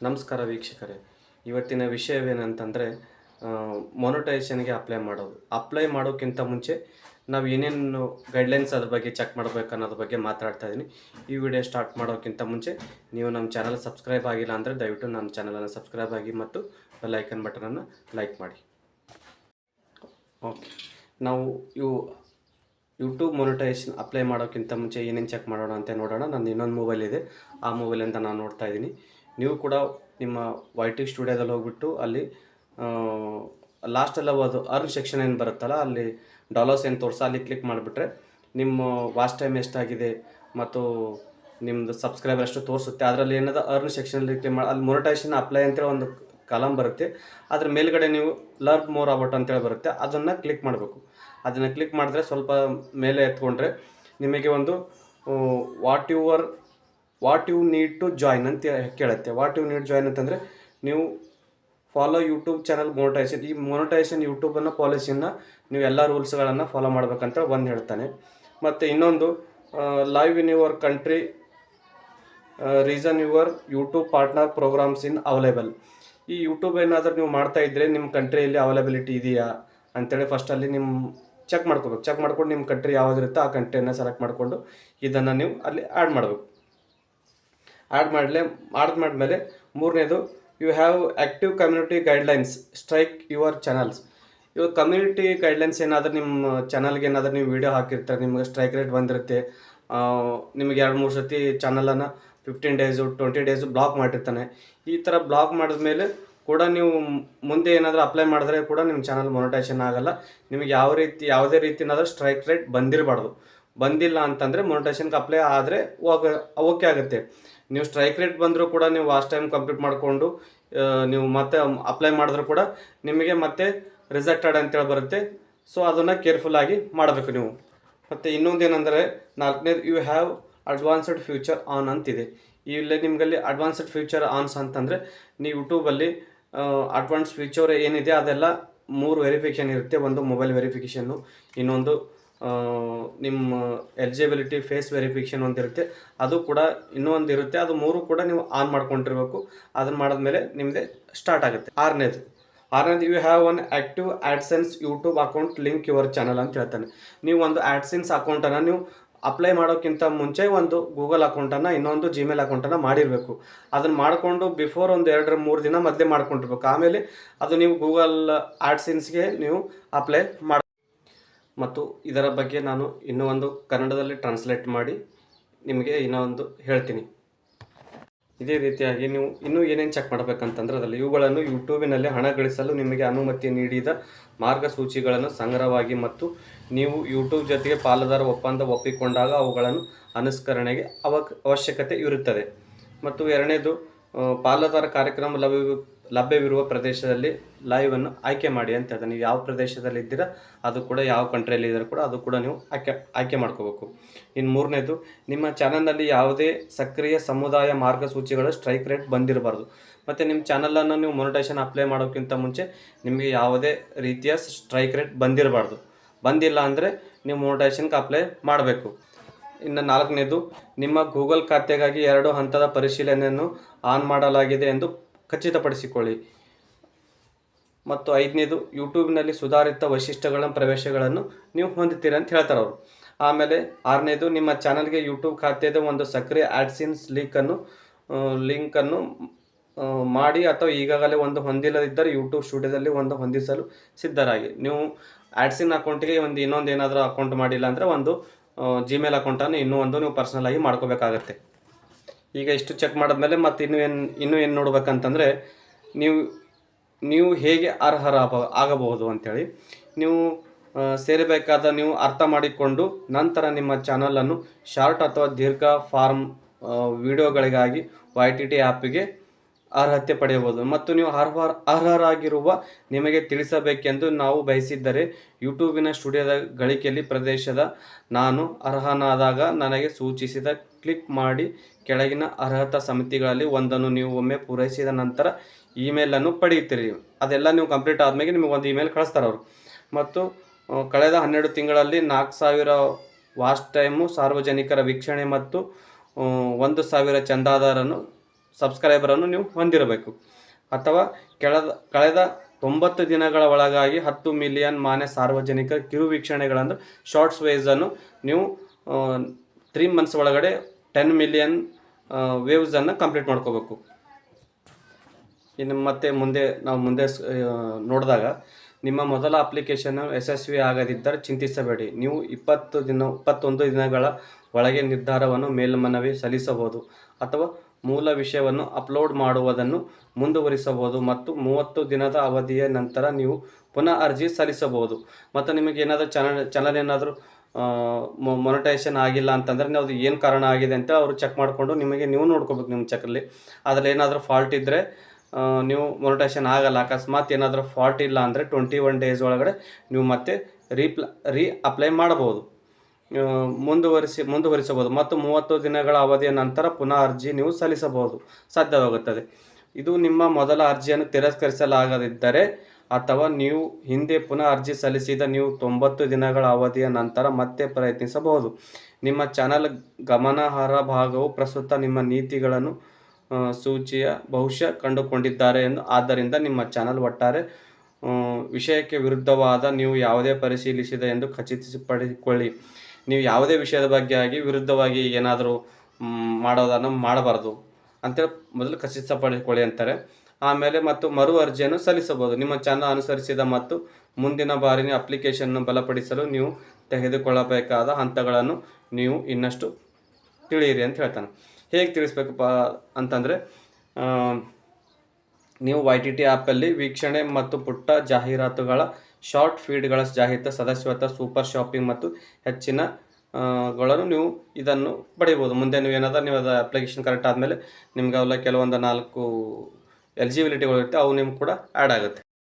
ನಮಸ್ಕಾರ ವೀಕ್ಷಕರೇ. ಇವತ್ತಿನ ವಿಷಯವೇನಂತಂದರೆ ಮೊನಟೈಸೇಷನ್ಗೆ ಅಪ್ಲೈ ಮಾಡೋಕ್ಕಿಂತ ಮುಂಚೆ ನಾವು ಏನೇನು ಗೈಡ್ಲೈನ್ಸ್ ಅದ್ರ ಬಗ್ಗೆ ಚೆಕ್ ಮಾಡಬೇಕು ಅನ್ನೋದ್ರ ಬಗ್ಗೆ ಮಾತಾಡ್ತಾ ಇದ್ದೀನಿ. ಈ ವಿಡಿಯೋ ಸ್ಟಾರ್ಟ್ ಮಾಡೋಕ್ಕಿಂತ ಮುಂಚೆ ನೀವು ನಮ್ಮ ಚಾನಲ್ ಸಬ್ಸ್ಕ್ರೈಬ್ ಆಗಿಲ್ಲ ಅಂದರೆ ದಯವಿಟ್ಟು ನಮ್ಮ ಚಾನಲನ್ನು ಸಬ್ಸ್ಕ್ರೈಬ್ ಆಗಿ ಮತ್ತು ಬೆಲ್ ಐಕನ್ ಬಟನನ್ನು ಲೈಕ್ ಮಾಡಿ. ಓಕೆ, ನಾವು ಯೂಟ್ಯೂಬ್ ಮೊನಿಟೈಸೇಷನ್ ಅಪ್ಲೈ ಮಾಡೋಕ್ಕಿಂತ ಮುಂಚೆ ಏನೇನು ಚೆಕ್ ಮಾಡೋಣ ಅಂತ ನೋಡೋಣ. ನಂದು ಇನ್ನೊಂದು ಮೊಬೈಲ್ ಇದೆ, ಆ ಮೊಬೈಲಿಂದ ನಾನು ನೋಡ್ತಾ ಇದ್ದೀನಿ. ನೀವು ಕೂಡ ನಿಮ್ಮ YT ಸ್ಟುಡಿಯೋದಲ್ಲಿ ಹೋಗ್ಬಿಟ್ಟು ಅಲ್ಲಿ ಲಾಸ್ಟೆಲ್ಲ ಅದು ಅರ್ನ್ ಸೆಕ್ಷನ್ ಏನು ಬರುತ್ತಲ್ಲ, ಅಲ್ಲಿ ಡಾಲರ್ಸ್ ಏನು ಅಲ್ಲಿ ಕ್ಲಿಕ್ ಮಾಡಿಬಿಟ್ರೆ ನಿಮ್ಮ ವಾಚ್ ಟೈಮ್ ಎಷ್ಟಾಗಿದೆ ಮತ್ತು ನಿಮ್ಮದು ಸಬ್ಸ್ಕ್ರೈಬರ್ ಎಷ್ಟು ತೋರಿಸುತ್ತೆ. ಅದರಲ್ಲಿ ಏನದ ಅರ್ನ್ ಸೆಕ್ಷನಲ್ಲಿ ಕ್ಲಿಕ್ ಮಾಡಿ ಅಲ್ಲಿ ಮೊನಿಟೈಸೇಷನ್ ಅಪ್ಲೈ ಅಂತೇಳಿ ಒಂದು ಕಾಲಮ್ ಬರುತ್ತೆ. ಅದ್ರ ಮೇಲ್ಗಡೆ ನೀವು ಲರ್ನ್ ಮೋರ್ ಅಬೌಟ್ ಅಂತೇಳಿ ಬರುತ್ತೆ, ಅದನ್ನು ಕ್ಲಿಕ್ ಮಾಡಬೇಕು. ಅದನ್ನು ಕ್ಲಿಕ್ ಮಾಡಿದ್ರೆ ಸ್ವಲ್ಪ ಮೇಲೆ ಎತ್ಕೊಂಡ್ರೆ ನಿಮಗೆ ಒಂದು what you need to join ಅಂತ ಕೇಳುತ್ತೆ. ವಾಟ್ ಯು ನೀಡ್ ಜಾಯ್ನ್ ಅಂತಂದರೆ ನೀವು ಫಾಲೋ ಯೂಟ್ಯೂಬ್ ಚಾನಲ್ ಮೊನಿಟೈಸೇಷನ್. ಈ ಮೊನಿಟೈಸೇಷನ್ ಯೂಟ್ಯೂಬನ್ನು ಪಾಲಿಸಿನ ನೀವು ಎಲ್ಲ ರೂಲ್ಸ್ಗಳನ್ನು ಫಾಲೋ ಮಾಡ್ಬೇಕಂತ ಒಂದು ಹೇಳ್ತಾನೆ. ಮತ್ತು ಇನ್ನೊಂದು live in your country, reason your YouTube partner programmes in available. ಈ ಯೂಟ್ಯೂಬ್ ಏನಾದರೂ ನೀವು ಮಾಡ್ತಾ ಇದ್ದರೆ ನಿಮ್ಮ ಕಂಟ್ರಿಯಲ್ಲಿ ಅವೈಲಬಿಲಿಟಿ ಇದೆಯಾ ಅಂತೇಳಿ ಫಸ್ಟಲ್ಲಿ ನಿಮ್ಮ ಚೆಕ್ ಮಾಡ್ಕೋಬೇಕು. ಚೆಕ್ ಮಾಡ್ಕೊಂಡು ನಿಮ್ಮ ಕಂಟ್ರಿ ಯಾವುದಿರುತ್ತೆ ಆ ಕಂಟ್ರಿಯನ್ನು ಸೆಲೆಕ್ಟ್ ಮಾಡಿಕೊಂಡು ಇದನ್ನು ನೀವು ಅಲ್ಲಿ ಆ್ಯಡ್ ಮಾಡಬೇಕು. ಮಾಡಿದ್ಮೇಲೆ ಮೂರನೇದು you have active community guidelines strike your channels. ಇವಾಗ ಕಮ್ಯುನಿಟಿ ಗೈಡ್ಲೈನ್ಸ್ ಏನಾದರೂ ನಿಮ್ಮ ಚಾನಲ್ಗೆ ಏನಾದರೂ ನೀವು ವೀಡಿಯೋ ಹಾಕಿರ್ತಾರೆ, ನಿಮಗೆ ಸ್ಟ್ರೈಕ್ ರೇಟ್ ಬಂದಿರುತ್ತೆ, ನಿಮಗೆ 2-3 ಸತಿ ಚಾನಲನ್ನು 15 ಡೇಸು 20 ಡೇಸು ಬ್ಲಾಕ್ ಮಾಡಿರ್ತಾನೆ. ಈ ಥರ ಬ್ಲಾಕ್ ಮಾಡಿದ್ಮೇಲೆ ಕೂಡ ನೀವು ಮುಂದೆ ಏನಾದರೂ ಅಪ್ಲೈ ಮಾಡಿದ್ರೆ ಕೂಡ ನಿಮ್ಮ ಚಾನಲ್ ಮೊನಿಟೈಸೇಷನ್ ಆಗೋಲ್ಲ. ನಿಮಗೆ ಯಾವುದೇ ರೀತಿಯಾದ ಸ್ಟ್ರೈಕ್ ರೇಟ್ ಬಂದಿಲ್ಲ ಅಂತಂದರೆ ಮೊನಿಟೈಸೇಷನ್ಗೆ ಅಪ್ಲೈ ಆದರೆ ಓಕೆ ಆಗುತ್ತೆ. ನೀವು ಸ್ಟ್ರೈಕ್ ರೇಟ್ ಬಂದರೂ ಕೂಡ ನೀವು ವಾಚ್ ಟೈಮ್ ಕಂಪ್ಲೀಟ್ ಮಾಡಿಕೊಂಡು ನೀವು ಮತ್ತೆ ಅಪ್ಲೈ ಮಾಡಿದ್ರೂ ಕೂಡ ನಿಮಗೆ ಮತ್ತೆ ರಿಜೆಕ್ಟೆಡ್ ಅಂತೇಳಿ ಬರುತ್ತೆ. ಸೊ ಅದನ್ನು ಕೇರ್ಫುಲ್ಲಾಗಿ ಮಾಡಬೇಕು ನೀವು. ಮತ್ತು ಇನ್ನೊಂದೇನೆಂದರೆ 4ನೇದು you have advanced feature on ಅಂತಿದೆ. ಇಲ್ಲೇ ನಿಮಗಲ್ಲಿ ಅಡ್ವಾನ್ಸ್ಡ್ ಫ್ಯೂಚರ್ ಆನ್ಸ್ ಅಂತಂದರೆ ನೀವು ಯೂಟ್ಯೂಬಲ್ಲಿ ಅಡ್ವಾನ್ಸ್ ಫ್ಯೂಚರ್ ಏನಿದೆ ಅದೆಲ್ಲ 3 ವೆರಿಫಿಕೇಷನ್ ಇರುತ್ತೆ. ಒಂದು ಮೊಬೈಲ್ ವೆರಿಫಿಕೇಷನ್ನು, ಇನ್ನೊಂದು ನಿಮ್ಮ ಎಲಿಜಿಬಿಲಿಟಿ ಫೇಸ್ ವೆರಿಫಿಕೇಷನ್ ಒಂದಿರುತ್ತೆ, ಅದು ಕೂಡ ಇನ್ನೂ ಇರುತ್ತೆ. ಅದು 3 ಕೂಡ ನೀವು ಆನ್ ಮಾಡ್ಕೊಂಡಿರ್ಬೇಕು. ಅದನ್ನು ಮಾಡಿದ್ಮೇಲೆ ನಿಮ್ಮದೇ ಸ್ಟಾರ್ಟ್ ಆಗುತ್ತೆ. 6ನೇದು you have one active AdSense YouTube account link your channel ಅಂತ ಹೇಳ್ತಾನೆ. ನೀವು ಒಂದು ಆ್ಯಡ್ಸೆನ್ಸ್ ಅಕೌಂಟನ್ನು ನೀವು ಅಪ್ಲೈ ಮಾಡೋಕ್ಕಿಂತ ಮುಂಚೆ ಒಂದು ಗೂಗಲ್ ಅಕೌಂಟನ್ನು, ಇನ್ನೊಂದು ಜಿಮೇಲ್ ಅಕೌಂಟನ್ನು ಮಾಡಿರಬೇಕು. ಅದನ್ನು ಮಾಡಿಕೊಂಡು ಬಿಫೋರ್ ಒಂದು 2-3 ದಿನ ಮೊದಲೇ ಮಾಡ್ಕೊಂಡಿರ್ಬೇಕು. ಆಮೇಲೆ ಅದು ನೀವು ಗೂಗಲ್ ಆ್ಯಡ್ಸೆನ್ಸ್ಗೆ ನೀವು ಅಪ್ಲೈ ಮಾಡಿ. ಮತ್ತು ಇದರ ಬಗ್ಗೆ ನಾನು ಇನ್ನೂ ಒಂದು ಕನ್ನಡದಲ್ಲಿ ಟ್ರಾನ್ಸ್ಲೇಟ್ ಮಾಡಿ ನಿಮಗೆ ಇನ್ನೊಂದು ಹೇಳ್ತೀನಿ. ಇದೇ ರೀತಿಯಾಗಿ ನೀವು ಇನ್ನೂ ಏನೇನು ಚೆಕ್ ಮಾಡಬೇಕಂತಂದ್ರೆ ಅದರಲ್ಲಿ ಇವುಗಳನ್ನು ಯೂಟ್ಯೂಬಿನಲ್ಲಿ ಹಣ ಗಳಿಸಲು ನಿಮಗೆ ಅನುಮತಿ ನೀಡಿದ ಮಾರ್ಗಸೂಚಿಗಳನ್ನು ಸಂಗ್ರಹವಾಗಿ ಮತ್ತು ನೀವು ಯೂಟ್ಯೂಬ್ ಜೊತೆಗೆ ಪಾಲುದಾರ ಒಪ್ಪಂದ ಒಪ್ಪಿಕೊಂಡಾಗ ಅವುಗಳನ್ನು ಅನುಸರಣೆಗೆ ಅವಶ್ಯಕತೆ ಇರುತ್ತದೆ. ಮತ್ತು 2ನೇದು ಪಾಲುದಾರ ಕಾರ್ಯಕ್ರಮ ಲಭ್ಯವಿರುವ ಪ್ರದೇಶದಲ್ಲಿ ಲೈವನ್ನು ಆಯ್ಕೆ ಮಾಡಿ ಅಂತ ಹೇಳ್ತಾನೆ. ನೀವು ಯಾವ ಪ್ರದೇಶದಲ್ಲಿ ಇದ್ದೀರಾ ಅದು ಕೂಡ, ಯಾವ ಕಂಟ್ರಿಯಲ್ಲಿ ಇದ್ದರೂ ಕೂಡ ಅದು ಕೂಡ ನೀವು ಆಯ್ಕೆ ಮಾಡ್ಕೋಬೇಕು. ಇನ್ನು 3ನೇದು ನಿಮ್ಮ ಚಾನಲ್ನಲ್ಲಿ ಯಾವುದೇ ಸಕ್ರಿಯ ಸಮುದಾಯ ಮಾರ್ಗಸೂಚಿಗಳು ಸ್ಟ್ರೈಕ್ ರೇಟ್ ಬಂದಿರಬಾರ್ದು. ಮತ್ತು ನಿಮ್ಮ ಚಾನಲನ್ನು ನೀವು ಮೊನಿಟೈಸೇಷನ್ ಅಪ್ಲೈ ಮಾಡೋಕ್ಕಿಂತ ಮುಂಚೆ ನಿಮಗೆ ಯಾವುದೇ ರೀತಿಯ ಸ್ಟ್ರೈಕ್ ರೇಟ್ ಬಂದಿಲ್ಲ ಅಂದರೆ ನೀವು ಮೊನಿಟೈಸೇಷನ್ಗೆ ಅಪ್ಲೈ ಮಾಡಬೇಕು. ಇನ್ನು 4ನೇದು ನಿಮ್ಮ ಗೂಗಲ್ ಖಾತೆಗಾಗಿ 2 ಹಂತದ ಪರಿಶೀಲನೆಯನ್ನು ಆನ್ ಮಾಡಲಾಗಿದೆ ಎಂದು ಖಚಿತಪಡಿಸಿಕೊಳ್ಳಿ. ಮತ್ತು 5ನೇದು ಯೂಟ್ಯೂಬ್ನಲ್ಲಿ ಸುಧಾರಿತ ವೈಶಿಷ್ಟ್ಯಗಳನ್ನು ಪ್ರವೇಶಗಳನ್ನು ನೀವು ಹೊಂದುತ್ತೀರಿ ಅಂತ ಹೇಳ್ತಾರೆ ಅವರು. ಆಮೇಲೆ 6ನೇದು ನಿಮ್ಮ ಚಾನಲ್ಗೆ ಯೂಟ್ಯೂಬ್ ಖಾತೆದ ಒಂದು ಸಕ್ರಿಯ ಆ್ಯಡ್ಸೆನ್ಸ್ ಲಿಂಕನ್ನು ಮಾಡಿ ಅಥವಾ ಈಗಾಗಲೇ ಒಂದು ಹೊಂದಿಲ್ಲದಿದ್ದರೆ ಯೂಟ್ಯೂಬ್ ಸ್ಟುಡಿಯೋದಲ್ಲಿ ಒಂದು ಹೊಂದಿಸಲು ಸಿದ್ಧರಾಗಿ. ನೀವು ಆ್ಯಡ್ಸೆನ್ಸ್ ಅಕೌಂಟಿಗೆ ಇನ್ನೊಂದು ಏನಾದರೂ ಅಕೌಂಟ್ ಮಾಡಿಲ್ಲ ಅಂದರೆ ಒಂದು ಜಿಮೇಲ್ ಅಕೌಂಟನ್ನು ಇನ್ನೂ ನೀವು ಪರ್ಸ್ನಲ್ ಆಗಿ ಮಾಡ್ಕೋಬೇಕಾಗತ್ತೆ. ಈಗ ಇಷ್ಟು ಚೆಕ್ ಮಾಡಿದ್ಮೇಲೆ ಮತ್ತು ಇನ್ನೂ ಏನು ನೋಡ್ಬೇಕಂತಂದರೆ ನೀವು ಹೇಗೆ ಆಗಬಹುದು ಅಂಥೇಳಿ ನೀವು ಸೇರಬೇಕಾದ ನೀವು ಅರ್ಥ ಮಾಡಿಕೊಂಡು ನಂತರ ನಿಮ್ಮ ಚಾನಲನ್ನು ಶಾರ್ಟ್ ಅಥವಾ ದೀರ್ಘ ಫಾರ್ಮ್ ವಿಡಿಯೋಗಳಿಗಾಗಿ YTT ಆ್ಯಪಿಗೆ ಅರ್ಹತೆ ಪಡೆಯಬಹುದು. ಮತ್ತು ನೀವು ಅರ್ಹರಾಗಿರುವ ನಿಮಗೆ ತಿಳಿಸಬೇಕೆಂದು ನಾವು ಬಯಸಿದ್ದರೆ ಯೂಟ್ಯೂಬಿನ ಸ್ಟುಡಿಯೋದ ಗಳಿಕೆಯಲ್ಲಿ ಪ್ರದೇಶದ ನಾನು ಅರ್ಹನಾದಾಗ ನನಗೆ ಸೂಚಿಸಿದ ಕ್ಲಿಕ್ ಮಾಡಿ ಕೆಳಗಿನ ಅರ್ಹತಾ ಸಮಿತಿಗಳಲ್ಲಿ ಒಂದನ್ನು ನೀವು ಒಮ್ಮೆ ಪೂರೈಸಿದ ನಂತರ ಇಮೇಲನ್ನು ಪಡೆಯುತ್ತೀರಿ. ಅದೆಲ್ಲ ನೀವು ಕಂಪ್ಲೀಟ್ ಆದಮೇಲೆ ನಿಮಗೆ ಒಂದು ಇಮೇಲ್ ಕಳಿಸ್ತಾರೆ ಅವರು. ಮತ್ತು ಕಳೆದ 12 ತಿಂಗಳಲ್ಲಿ 4000 ವಾಚ್ ಟೈಮು, ಸಾರ್ವಜನಿಕರ ವೀಕ್ಷಣೆ ಮತ್ತು 1000 ಚಂದಾದಾರರನ್ನು ಸಬ್ಸ್ಕ್ರೈಬರನ್ನು ನೀವು ಹೊಂದಿರಬೇಕು. ಅಥವಾ ಕಳೆದ 90 ದಿನಗಳ ಒಳಗಾಗಿ 10 ಮಿಲಿಯನ್ ಮಾನ್ಯ ಸಾರ್ವಜನಿಕ ಕಿರು ವೀಕ್ಷಣೆಗಳನ್ನು ಶಾರ್ಟ್ಸ್ ವೇಸನ್ನು ನೀವು 3 ಮಂತ್ಸ್ ಒಳಗಡೆ 10 ಮಿಲಿಯನ್ ವೇವ್ಸನ್ನು ಕಂಪ್ಲೀಟ್ ಮಾಡ್ಕೋಬೇಕು. ಇನ್ನು ಮತ್ತೆ ಮುಂದೆ ನೋಡಿದಾಗ ನಿಮ್ಮ ಮೊದಲ ಅಪ್ಲಿಕೇಶನ್ ಯಶಸ್ವಿ ಆಗದಿದ್ದರೆ ಚಿಂತಿಸಬೇಡಿ. ನೀವು 21 ದಿನಗಳ ಒಳಗೆ ನಿರ್ಧಾರವನ್ನು ಮೇಲ್ಮನವಿ ಸಲ್ಲಿಸಬಹುದು ಅಥವಾ ಮೂಲ ವಿಷಯವನ್ನು ಅಪ್ಲೋಡ್ ಮಾಡುವುದನ್ನು ಮುಂದುವರಿಸಬಹುದು ಮತ್ತು 30 ದಿನದ ಅವಧಿಯ ನಂತರ ನೀವು ಪುನಃ ಅರ್ಜಿ ಸಲ್ಲಿಸಬಹುದು. ಮತ್ತು ನಿಮಗೆ ಏನಾದರೂ ಚಾನಲ್ ಏನಾದರೂ ಮೊನಿಟೈಸೇಷನ್ ಆಗಿಲ್ಲ ಅಂತಂದರೆ ಅದು ಏನು ಕಾರಣ ಆಗಿದೆ ಅಂತ ಅವರು ಚೆಕ್ ಮಾಡಿಕೊಂಡು ನೀವು ನೋಡ್ಕೋಬೇಕು. ನಿಮ್ಮ ಚೆಕಲ್ಲಿ ಅದರಲ್ಲಿ ಏನಾದರೂ ಫಾಲ್ಟ್ ಇದ್ದರೆ ನೀವು ಮೊನಿಟೈಸೇಷನ್ ಆಗಲ್ಲ. ಅಕಸ್ಮಾತ್ ಏನಾದರೂ ಫಾಲ್ಟ್ ಇಲ್ಲ ಅಂದರೆ 21 ಡೇಸ್ ಒಳಗಡೆ ನೀವು ಮತ್ತೆ ಅಪ್ಲೈ ಮಾಡಬಹುದು, ಮುಂದುವರಿಸಬಹುದು ಮತ್ತು 30 ದಿನಗಳ ಅವಧಿಯ ನಂತರ ಪುನಃ ಅರ್ಜಿ ನೀವು ಸಲ್ಲಿಸಬಹುದು ಸಾಧ್ಯವಾಗುತ್ತದೆ. ಇದು ನಿಮ್ಮ ಮೊದಲ ಅರ್ಜಿಯನ್ನು ತಿರಸ್ಕರಿಸಲಾಗದಿದ್ದರೆ ಅಥವಾ ನೀವು ಹಿಂದೆ ಪುನಃ ಅರ್ಜಿ ಸಲ್ಲಿಸಿದ ನೀವು 90 ದಿನಗಳ ಅವಧಿಯ ನಂತರ ಮತ್ತೆ ಪ್ರಯತ್ನಿಸಬಹುದು. ನಿಮ್ಮ ಚಾನಲ್ ಗಮನಾರ್ಹ ಭಾಗವು ಪ್ರಸ್ತುತ ನಿಮ್ಮ ನೀತಿಗಳನ್ನು ಸೂಚಿಯ ಬಹುಶಃ ಕಂಡುಕೊಂಡಿದ್ದಾರೆ ಆದ್ದರಿಂದ ನಿಮ್ಮ ಚಾನಲ್ ಒಟ್ಟಾರೆ ವಿಷಯಕ್ಕೆ ವಿರುದ್ಧವಾದ ನೀವು ಯಾವುದೇ ಪರಿಶೀಲಿಸಿದೆ ಎಂದು ಖಚಿತಪಡಿಸಿಕೊಳ್ಳಿ. ನೀವು ಯಾವುದೇ ವಿಷಯದ ಬಗ್ಗೆ ವಿರುದ್ಧವಾಗಿ ಏನಾದರೂ ಮಾಡೋದನ್ನು ಮಾಡಬಾರ್ದು ಅಂತೇಳಿ ಮೊದಲು ಖಚಿತಪಡಿಸಿಕೊಳ್ಳಿ ಅಂತಾರೆ. ಆಮೇಲೆ ಮತ್ತು ಮರು ಅರ್ಜಿಯನ್ನು ಸಲ್ಲಿಸಬಹುದು. ನಿಮ್ಮ ಚಾನಲ್ ಅನುಸರಿಸಿದ ಮತ್ತು ಮುಂದಿನ ಬಾರಿ ಅಪ್ಲಿಕೇಶನ್ನು ಬಲಪಡಿಸಲು ನೀವು ತೆಗೆದುಕೊಳ್ಳಬೇಕಾದ ಹಂತಗಳನ್ನು ನೀವು ಇನ್ನಷ್ಟು ತಿಳಿಯಿರಿ ಅಂತ ಹೇಳ್ತಾನೆ. ಹೇಗೆ ತಿಳಿಸ್ಬೇಕಪ್ಪ ಅಂತಂದರೆ, ನೀವು YTT ಆ್ಯಪಲ್ಲಿ ವೀಕ್ಷಣೆ ಮತ್ತು ಪುಟ್ಟ ಜಾಹೀರಾತುಗಳ ಶಾರ್ಟ್ ಫೀಡ್ಗಳ ಜಾಹೀರಾತು, ಸದಸ್ಯತ್ವ, ಸೂಪರ್ ಶಾಪಿಂಗ್ ಮತ್ತು ಹೆಚ್ಚಿನ ಗಳನ್ನು ನೀವು ಇದನ್ನು ಪಡಿಬೋದು. ಮುಂದೆ ನೀವು ಅದು ಅಪ್ಲಿಕೇಶನ್ ಕರೆಕ್ಟ್ ಆದಮೇಲೆ ನಿಮ್ಗೆ ಅವೆಲ್ಲ ಕೆಲವೊಂದು 4 ಎಲಿಜಿಬಿಲಿಟಿಗಳು ಇರುತ್ತೆ, ಅವು ನಿಮ್ಗೆ ಕೂಡ ಆ್ಯಡ್ ಆಗುತ್ತೆ.